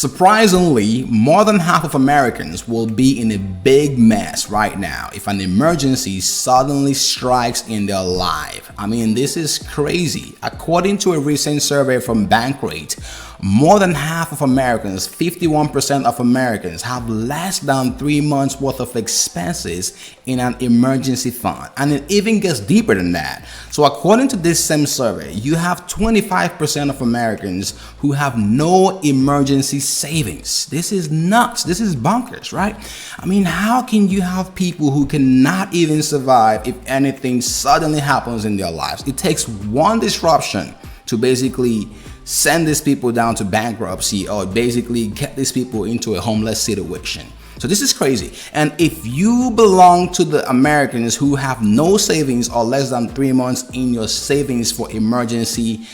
Surprisingly, more than half of Americans will be in a big mess right now if an emergency suddenly strikes in their life. I mean, this is crazy. According to a recent survey from Bankrate, more than half of Americans, 51% of Americans, have less than 3 months worth of expenses in an emergency fund. And it even gets deeper than that. So according to this same survey, you have 25% of Americans who have no emergency savings. This is nuts. This is bonkers, right? I mean, how can you have people who cannot even survive if anything suddenly happens in their lives? It takes one disruption to basically send these people down to bankruptcy, or basically get these people into a homeless situation. So this is crazy. And if you belong to the Americans who have no savings or less than 3 months in your savings for emergency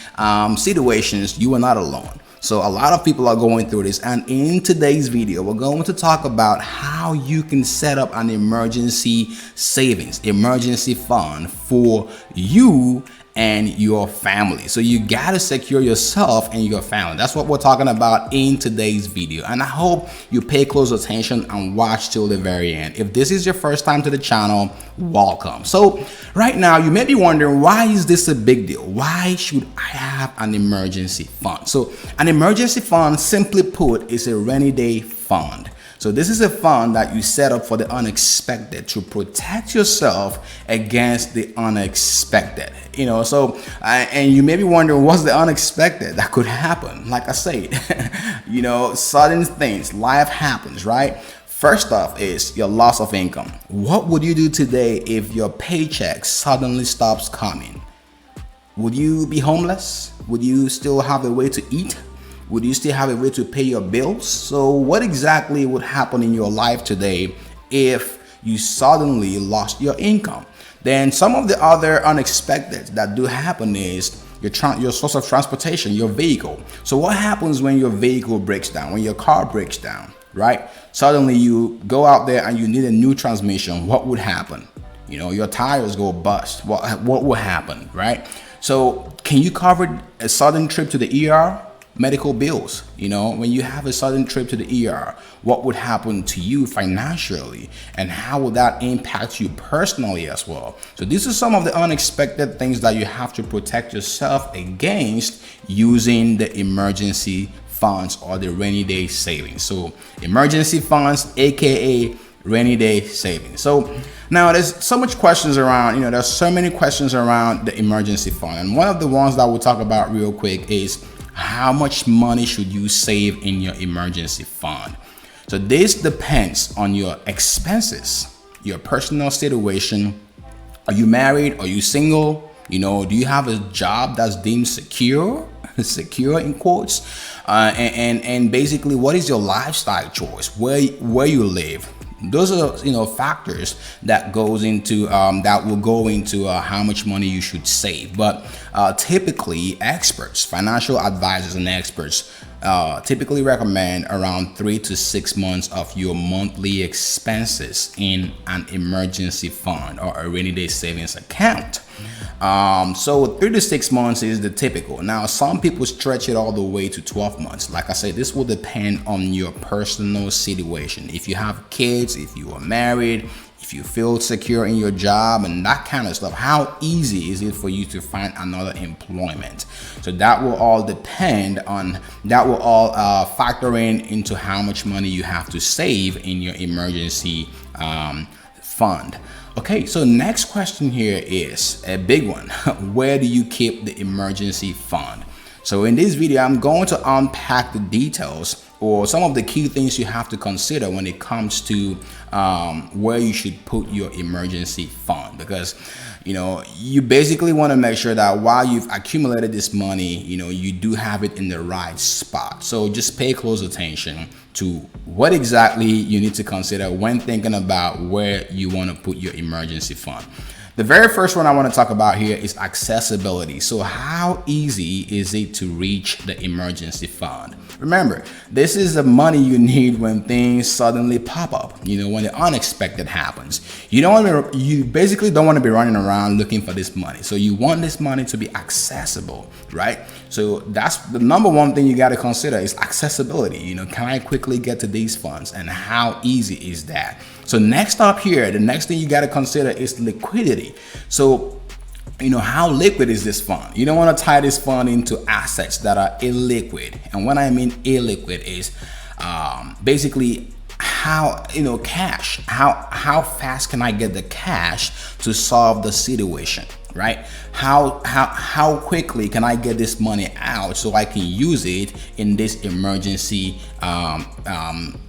situations, you are not alone. So a lot of people are going through this, and in today's video we're going to talk about how you can set up an emergency savings, emergency fund for you and your family. So you got to secure yourself and your family. That's what we're talking about in today's video, and I hope you pay close attention and watch till the very end. If this is your first time to the channel, welcome. So right now you may be wondering, why is this a big deal? Why should I have an emergency fund? So an emergency fund, simply put, is a rainy day fund. So this is a fund that you set up for the unexpected, to protect yourself against the unexpected. And you may be wondering, what's the unexpected that could happen? Like I said, sudden things, life happens, right? First off is your loss of income. What would you do today if your paycheck suddenly stops coming? Would you be homeless? Would you still have a way to eat? Would you still have a way to pay your bills? So what exactly would happen in your life today if you suddenly lost your income? Then some of the other unexpected that do happen is your source of transportation, your vehicle. So what happens when your vehicle breaks down, when your car breaks down, right? Suddenly you go out there and you need a new transmission. What would happen? Your tires go bust. What will happen, right? So can you cover a sudden trip to the ER? Medical bills, when you have a sudden trip to the ER, what would happen to you financially, and how will that impact you personally as well? So these are some of the unexpected things that you have to protect yourself against using the emergency funds or the rainy day savings. So emergency funds, aka rainy day savings. So now there's so much questions around, there's so many questions around the emergency fund, and one of the ones that we'll talk about real quick is, how much money should you save in your emergency fund? So this depends on your expenses, your personal situation. Are you married? Are you single? Do you have a job that's deemed secure in quotes? And basically, what is your lifestyle choice? Where you live? Those are factors that goes into that will go into how much money you should save. But typically, experts, financial advisors and experts typically recommend around 3 to 6 months of your monthly expenses in an emergency fund or a rainy day savings account. So 3 to 6 months is the typical. Now, some people stretch it all the way to 12 months. Like I said, this will depend on your personal situation. If you have kids, if you are married, if you feel secure in your job and that kind of stuff, how easy is it for you to find another employment? So that will all factor into how much money you have to save in your emergency fund. Okay, so next question here is a big one. Where do you keep the emergency fund? So in this video, I'm going to unpack the details or some of the key things you have to consider when it comes to where you should put your emergency fund, because you basically want to make sure that while you've accumulated this money, you do have it in the right spot. So just pay close attention to what exactly you need to consider when thinking about where you want to put your emergency fund. The very first one I want to talk about here is accessibility. So how easy is it to reach the emergency fund? Remember, this is the money you need when things suddenly pop up, when the unexpected happens. You basically don't want to be running around looking for this money. So you want this money to be accessible, right? So that's the number one thing you got to consider is accessibility. Can I quickly get to these funds, and how easy is that? So next up here, the next thing you got to consider is liquidity. So how liquid is this fund? You don't want to tie this fund into assets that are illiquid. And when I mean illiquid is basically how cash, how fast can I get the cash to solve the situation, right? How quickly can I get this money out so I can use it in this emergency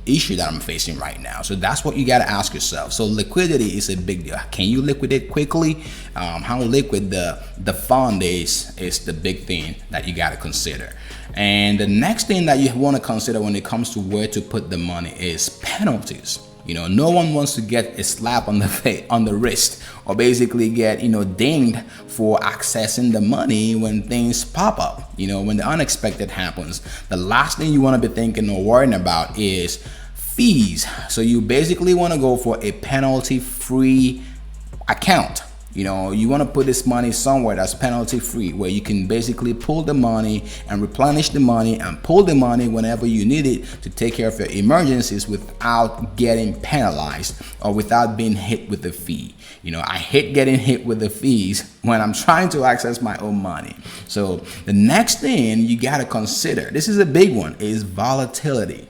issue that I'm facing right now? So that's what you got to ask yourself. So liquidity is a big deal. Can you liquidate quickly? How liquid the fund is the big thing that you got to consider. And the next thing that you want to consider when it comes to where to put the money is penalties. No one wants to get a slap on the wrist, or basically get dinged for accessing the money when things pop up. When the unexpected happens, the last thing you want to be thinking or worrying about is fees. So you basically want to go for a penalty-free account. You want to put this money somewhere that's penalty free, where you can basically pull the money and replenish the money and pull the money whenever you need it to take care of your emergencies without getting penalized or without being hit with a fee. I hate getting hit with the fees when I'm trying to access my own money. So the next thing you got to consider, this is a big one, is volatility.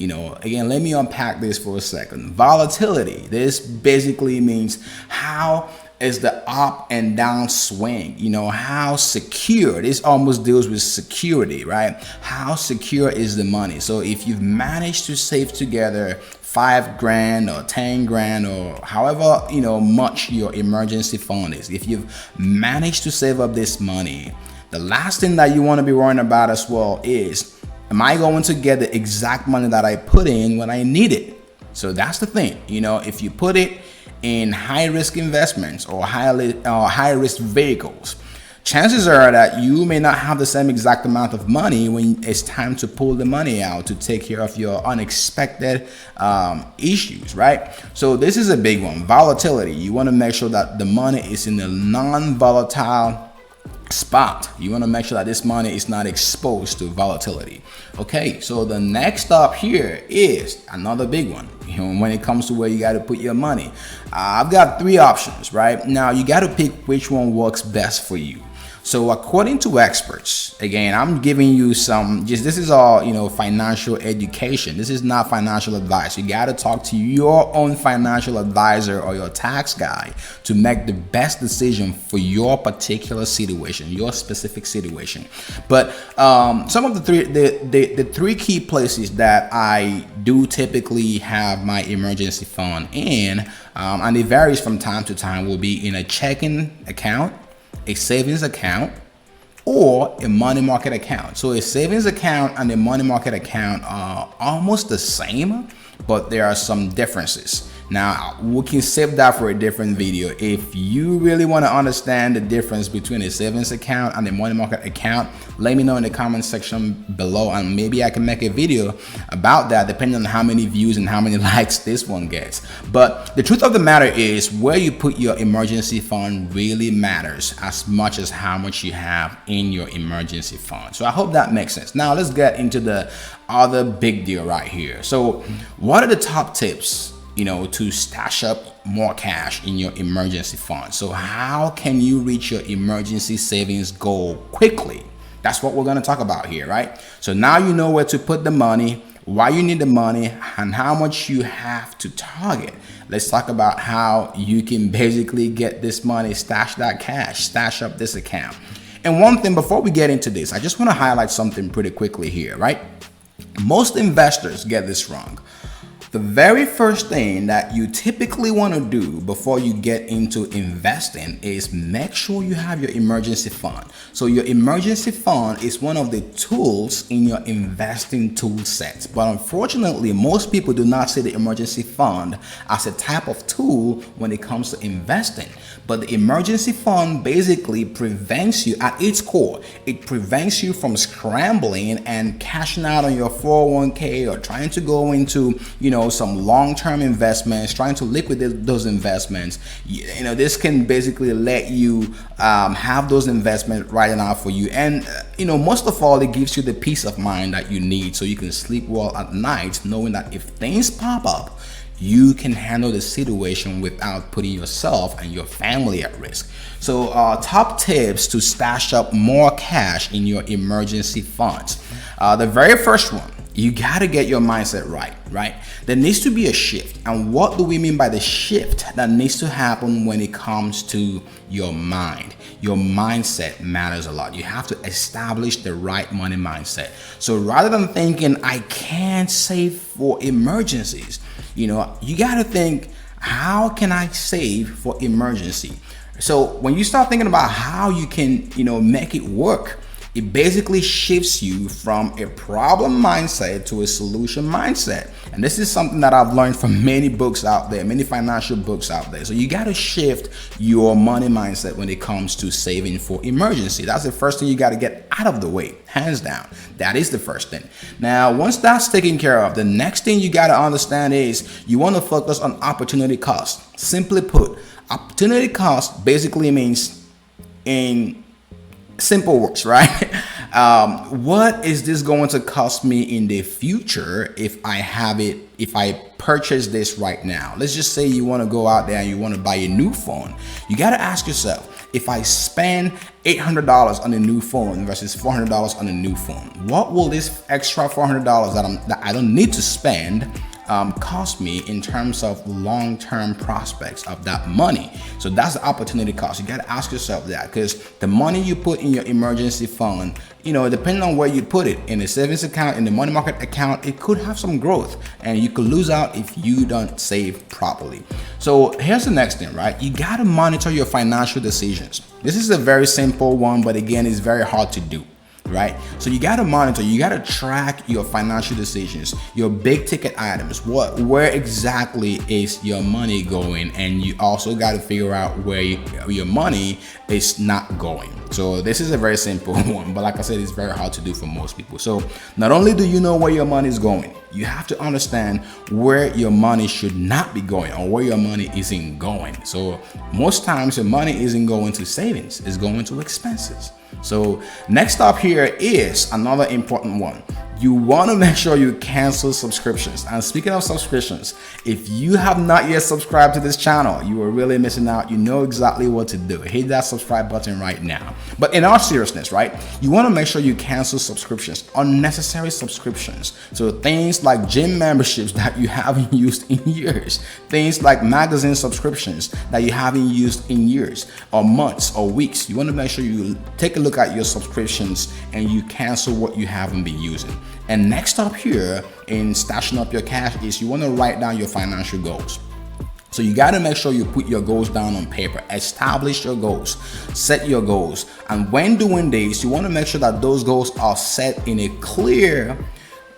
Again, let me unpack this for a second. Volatility, this basically means how is the up and down swing, how secure. This almost deals with security, right? How secure is the money? So if you've managed to save together $5,000 or $10,000 or however much your emergency fund is, if you've managed to save up this money, the last thing that you want to be worrying about as well is, am I going to get the exact money that I put in when I need it? So that's the thing. If you put it in high risk investments or high risk vehicles, chances are that you may not have the same exact amount of money when it's time to pull the money out to take care of your unexpected issues, right? So this is a big one. Volatility. You want to make sure that the money is in a non-volatile spot. You want to make sure that this money is not exposed to volatility. Okay, so the next up here is another big one. When it comes to where you got to put your money, I've got 3 options right now. You got to pick which one works best for you. So according to experts, again, I'm giving you this is all, financial education. This is not financial advice. You got to talk to your own financial advisor or your tax guy to make the best decision for your particular situation, your specific situation. But some of the three key places that I do typically have my emergency fund in, and it varies from time to time, will be in a checking account, a savings account, or a money market account. So a savings account and a money market account are almost the same, but there are some differences. Now, we can save that for a different video. If you really want to understand the difference between a savings account and a money market account, let me know in the comment section below, and maybe I can make a video about that depending on how many views and how many likes this one gets. But the truth of the matter is, where you put your emergency fund really matters as much as how much you have in your emergency fund. So I hope that makes sense. Now let's get into the other big deal right here. So what are the top tips to stash up more cash in your emergency fund? So how can you reach your emergency savings goal quickly? That's what we're going to talk about here, right? So now you know where to put the money, why you need the money, and how much you have to target. Let's talk about how you can basically get this money, stash that cash, stash up this account. And one thing before we get into this, I just want to highlight something pretty quickly here, right? Most investors get this wrong. The very first thing that you typically want to do before you get into investing is make sure you have your emergency fund. So your emergency fund is one of the tools in your investing tool set. But unfortunately, most people do not see the emergency fund as a type of tool when it comes to investing. But the emergency fund basically prevents you, at its core, it prevents you from scrambling and cashing out on your 401k or trying to go into, some long-term investments, trying to liquidate those investments, this can basically let you have those investments writing out for you. And most of all, it gives you the peace of mind that you need, so you can sleep well at night knowing that if things pop up, you can handle the situation without putting yourself and your family at risk. So top tips to stash up more cash in your emergency funds. The very first one, you got to get your mindset right? There needs to be a shift. And what do we mean by the shift that needs to happen when it comes to your mind? Your mindset matters a lot. You have to establish the right money mindset. So rather than thinking, I can't save for emergencies, you got to think, how can I save for emergency? So when you start thinking about how you can, make it work, it basically shifts you from a problem mindset to a solution mindset. And this is something that I've learned from many books out there, many financial books out there. So you got to shift your money mindset when it comes to saving for emergency. That's the first thing you got to get out of the way, hands down. That is the first thing. Now, once that's taken care of, the next thing you got to understand is you want to focus on opportunity cost. Simply put, opportunity cost basically means, in simple words, right? What is this going to cost me in the future if I purchase this right now? Let's just say you want to go out there and you want to buy a new phone. You got to ask yourself, if I spend $800 on a new phone versus $400 on a new phone, what will this extra $400 that I don't need to spend cost me in terms of long-term prospects of that money? So that's the opportunity cost. You got to ask yourself that, because the money you put in your emergency fund, depending on where you put it, in a savings account, in the money market account, it could have some growth, and you could lose out if you don't save properly. So here's the next thing, right? You got to monitor your financial decisions. This is a very simple one, but again, it's very hard to do. Right? So you got to monitor, you got to track your financial decisions, your big ticket items, where exactly is your money going, and you also got to figure out where your money is not going. So this is a very simple one, but like I said, it's very hard to do for most people. So not only do you know where your money is going, you have to understand where your money should not be going, or where your money isn't going. So most times your money isn't going to savings, it's going to expenses. So next up here is another important one. You want to make sure you cancel subscriptions. And speaking of subscriptions, if you have not yet subscribed to this channel, you are really missing out. You know exactly what to do. Hit that subscribe button right now. But in all seriousness, right, you want to make sure you cancel subscriptions, unnecessary subscriptions. So things like gym memberships that you haven't used in years, things like magazine subscriptions that you haven't used in years or months or weeks. You want to make sure you take a look at your subscriptions and you cancel what you haven't been using. And next up here in stashing up your cash is you want to write down your financial goals. So you got to make sure you put your goals down on paper, establish your goals, set your goals. And when doing this, you want to make sure that those goals are set in a clear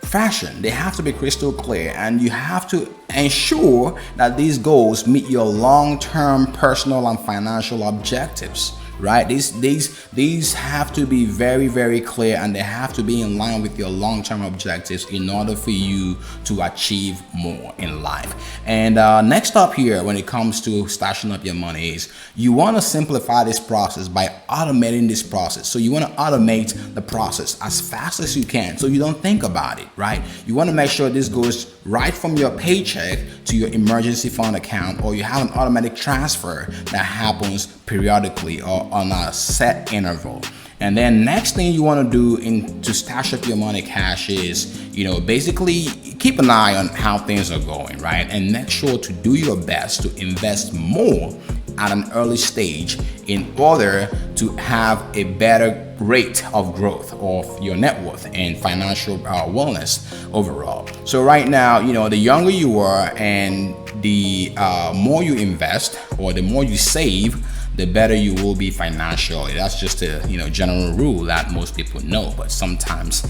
fashion. They have to be crystal clear, and you have to ensure that these goals meet your long-term personal and financial objectives. Right? These have to be very, very clear, and they have to be in line with your long-term objectives in order for you to achieve more in life. And next up here, when it comes to stashing up your money, is you want to simplify this process by automating this process. So you want to automate the process as fast as you can, so you don't think about it, right? You want to make sure this goes right from your paycheck to your emergency fund account, or you have an automatic transfer that happens periodically or on a set interval. And then next thing you want to do to stash up your money cash is, basically keep an eye on how things are going, right? And make sure to do your best to invest more at an early stage in order to have a better rate of growth of your net worth and financial wellness overall. So right now, the younger you are and the more you invest or the more you save, the better you will be financially. That's just a general rule that most people know, but sometimes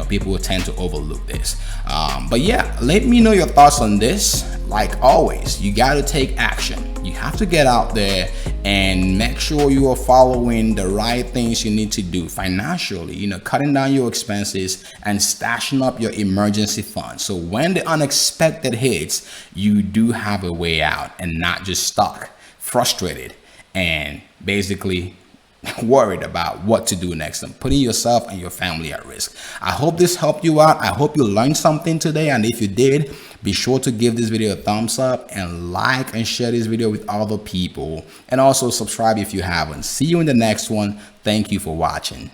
people will tend to overlook this. But yeah, let me know your thoughts on this. Like always, you got to take action. You have to get out there and make sure you are following the right things you need to do financially, cutting down your expenses and stashing up your emergency fund. So when the unexpected hits, you do have a way out and not just stuck, frustrated, and basically worried about what to do next and putting yourself and your family at risk. I hope this helped you out. I hope you learned something today, and if you did, be sure to give this video a thumbs up and like and share this video with other people, and also subscribe if you haven't. See you in the next one. Thank you for watching.